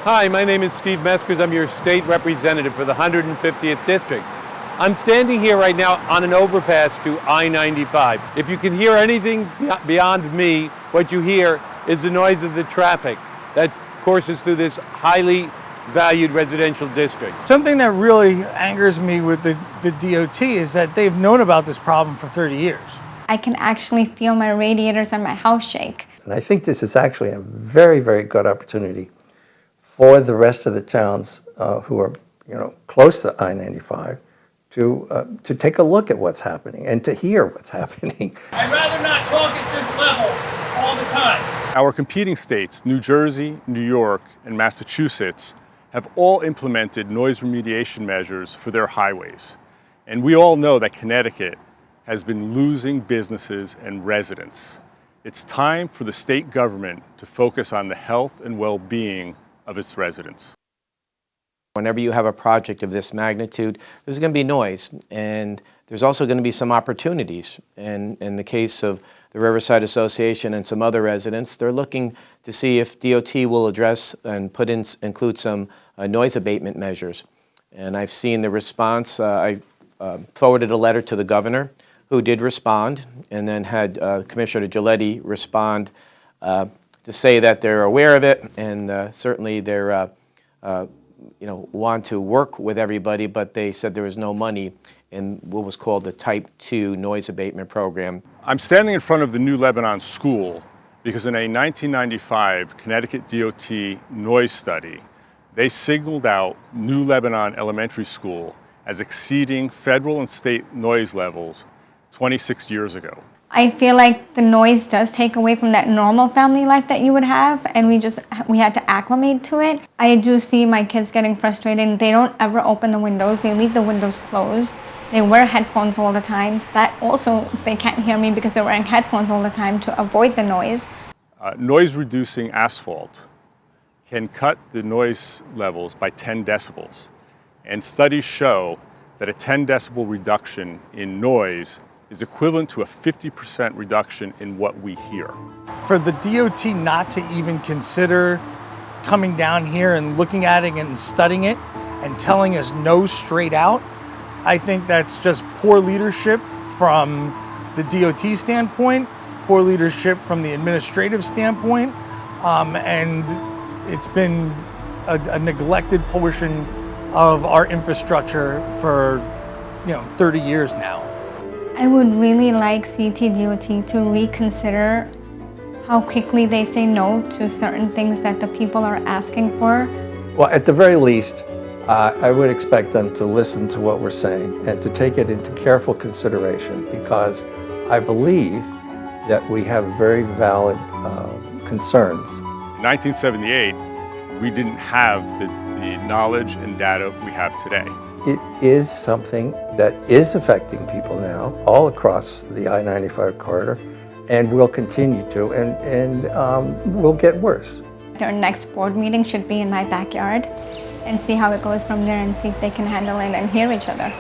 Hi, my name is Steve Meskers. I'm your state representative for the 150th District. I'm standing here right now on an overpass to I-95. If you can hear anything beyond me, what you hear is the noise of the traffic that courses through this highly valued residential district. Something that really angers me with the DOT is that they've known about this problem for 30 years. I can actually feel my radiators and my house shake. And I think this is actually a very, very good opportunity for the rest of the towns who are, close to I-95 to take a look at what's happening and to hear what's happening. I'd rather not talk at this level all the time. Our competing states, New Jersey, New York, and Massachusetts, have all implemented noise remediation measures for their highways. And we all know that Connecticut has been losing businesses and residents. It's time for the state government to focus on the health and well-being of its residents. Whenever you have a project of this magnitude, there's going to be noise, and there's also going to be some opportunities. And in the case of the Riverside Association and some other residents, they're looking to see if DOT will address and include some noise abatement measures. And I've seen the response. I forwarded a letter to the governor, who did respond, and then had Commissioner Giletti respond to say that they're aware of it, and certainly they're want to work with everybody, but they said there was no money in what was called the Type 2 noise abatement program. I'm standing in front of the New Lebanon School because in a 1995 Connecticut DOT noise study, they singled out New Lebanon Elementary School as exceeding federal and state noise levels 26 years ago. I feel like the noise does take away from that normal family life that you would have, and we had to acclimate to it. I do see my kids getting frustrated, and they don't ever open the windows. They leave the windows closed. They wear headphones all the time. That also, they can't hear me because they're wearing headphones all the time to avoid the noise. Noise-reducing asphalt can cut the noise levels by 10 decibels. And studies show that a 10 decibel reduction in noise is equivalent to a 50% reduction in what we hear. For the DOT not to even consider coming down here and looking at it and studying it and telling us no straight out, I think that's just poor leadership from the DOT standpoint, poor leadership from the administrative standpoint, and it's been a neglected portion of our infrastructure for 30 years now. I would really like CTDOT to reconsider how quickly they say no to certain things that the people are asking for. Well, at the very least, I would expect them to listen to what we're saying and to take it into careful consideration, because I believe that we have very valid concerns. In 1978, we didn't have the knowledge and data we have today. It is something that is affecting people now all across the I-95 corridor, and will continue to, and will get worse. Their next board meeting should be in my backyard, and see how it goes from there, and see if they can handle it and hear each other.